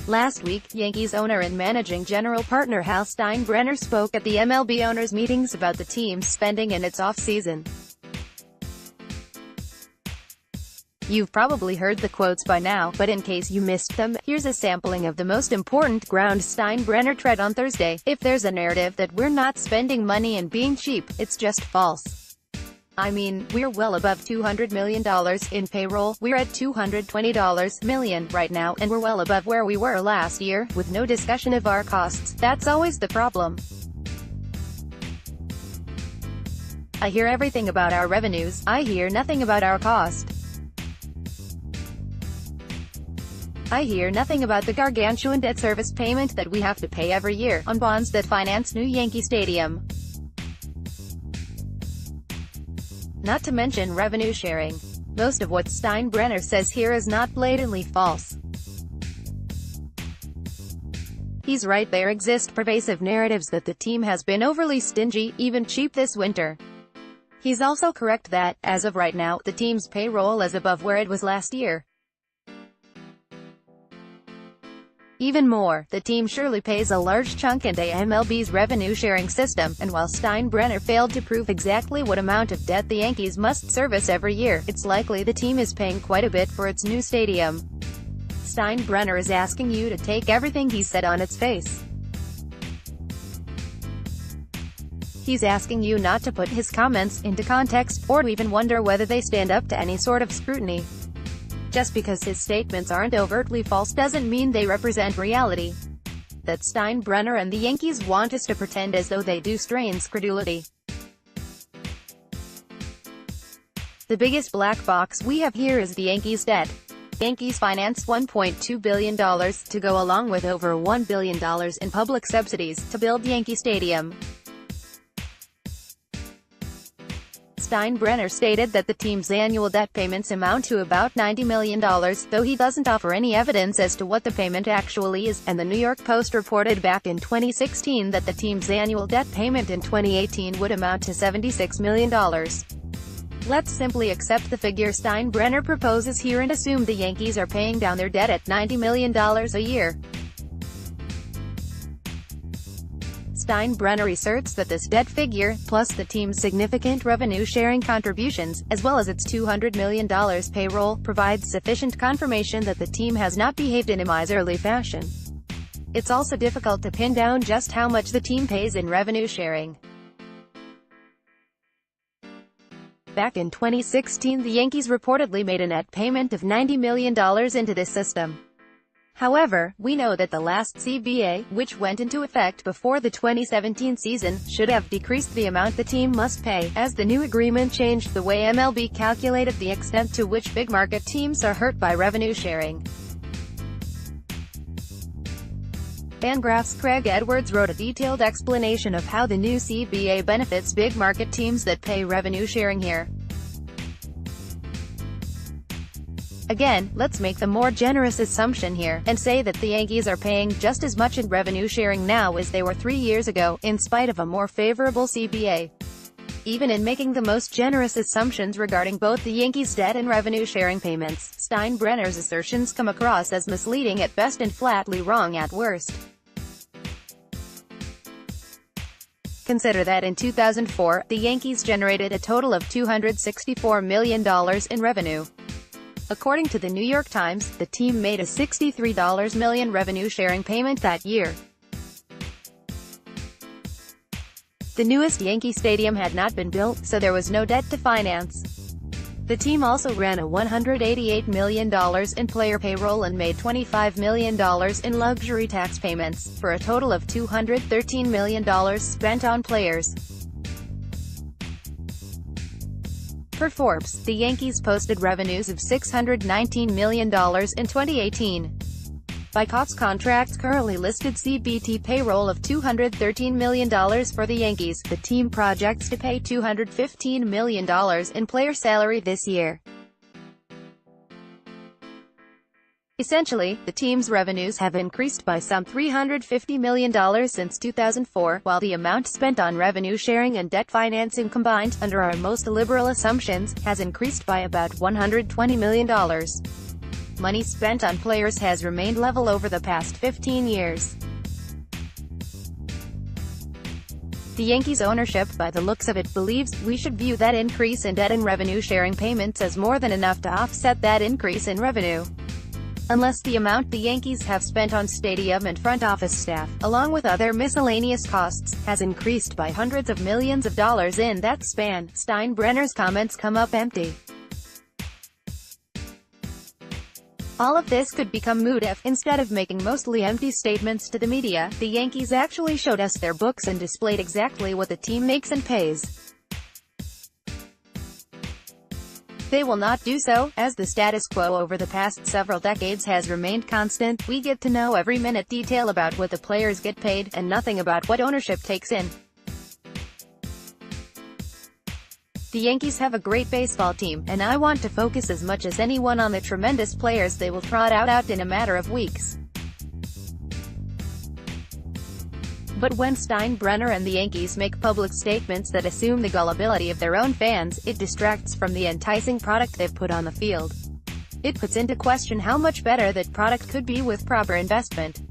Last week, Yankees owner and managing general partner Hal Steinbrenner spoke at the MLB owners' meetings about the team's spending in its offseason. You've probably heard the quotes by now, but in case you missed them, here's a sampling of the most important ground Steinbrenner tread on Thursday. If there's a narrative that we're not spending money and being cheap, it's just false. I mean, we're well above $200 million in payroll. We're at $220 million right now, and we're well above where we were last year, with no discussion of our costs. That's always the problem. I hear everything about our revenues. I hear nothing about our cost. I hear nothing about the gargantuan debt service payment that we have to pay every year on bonds that finance new Yankee Stadium. Not to mention revenue sharing. Most of what Steinbrenner says here is not blatantly false. He's right, there exist pervasive narratives that the team has been overly stingy, even cheap this winter. He's also correct that, as of right now, the team's payroll is above where it was last year. Even more, the team surely pays a large chunk into MLB's revenue-sharing system, and while Steinbrenner failed to prove exactly what amount of debt the Yankees must service every year, it's likely the team is paying quite a bit for its new stadium. Steinbrenner is asking you to take everything he said on its face. He's asking you not to put his comments into context, or to even wonder whether they stand up to any sort of scrutiny. Just because his statements aren't overtly false doesn't mean they represent reality. That Steinbrenner and the Yankees want us to pretend as though they do strains credulity. The biggest black box we have here is the Yankees' debt. Yankees financed $1.2 billion to go along with over $1 billion in public subsidies to build Yankee Stadium. Steinbrenner stated that the team's annual debt payments amount to about $90 million, though he doesn't offer any evidence as to what the payment actually is, and the New York Post reported back in 2016 that the team's annual debt payment in 2018 would amount to $76 million. Let's simply accept the figure Steinbrenner proposes here and assume the Yankees are paying down their debt at $90 million a year. Steinbrenner asserts that this debt figure, plus the team's significant revenue-sharing contributions, as well as its $200 million payroll, provides sufficient confirmation that the team has not behaved in a miserly fashion. It's also difficult to pin down just how much the team pays in revenue sharing. Back in 2016, the Yankees reportedly made a net payment of $90 million into this system. However, we know that the last CBA, which went into effect before the 2017 season, should have decreased the amount the team must pay, as the new agreement changed the way MLB calculated the extent to which big-market teams are hurt by revenue sharing. Fangraph's Craig Edwards wrote a detailed explanation of how the new CBA benefits big-market teams that pay revenue sharing here. Again, let's make the more generous assumption here, and say that the Yankees are paying just as much in revenue sharing now as they were 3 years ago, in spite of a more favorable CBA. Even in making the most generous assumptions regarding both the Yankees' debt and revenue sharing payments, Steinbrenner's assertions come across as misleading at best and flatly wrong at worst. Consider that in 2004, the Yankees generated a total of $264 million in revenue. According to the New York Times, the team made a $63 million revenue-sharing payment that year. The newest Yankee Stadium had not been built, so there was no debt to finance. The team also ran a $188 million in player payroll and made $25 million in luxury tax payments, for a total of $213 million spent on players. Per Forbes, the Yankees posted revenues of $619 million in 2018. By Cox contracts currently listed CBT payroll of $213 million for the Yankees, the team projects to pay $215 million in player salary this year. Essentially, the team's revenues have increased by some $350 million since 2004, while the amount spent on revenue sharing and debt financing combined, under our most liberal assumptions, has increased by about $120 million. money spent on players has remained level over the past 15 years. The Yankees ownership, by the looks of it, believes we should view that increase in debt and revenue-sharing payments as more than enough to offset that increase in revenue. Unless the amount the Yankees have spent on stadium and front office staff, along with other miscellaneous costs, has increased by hundreds of millions of dollars in that span, Steinbrenner's comments come up empty. All of this could become moot if, instead of making mostly empty statements to the media, the Yankees actually showed us their books and displayed exactly what the team makes and pays. They will not do so, as the status quo over the past several decades has remained constant. We get to know every minute detail about what the players get paid, and nothing about what ownership takes in. The Yankees have a great baseball team, and I want to focus as much as anyone on the tremendous players they will trot out in a matter of weeks. But when Steinbrenner and the Yankees make public statements that assume the gullibility of their own fans, it distracts from the enticing product they've put on the field. It puts into question how much better that product could be with proper investment.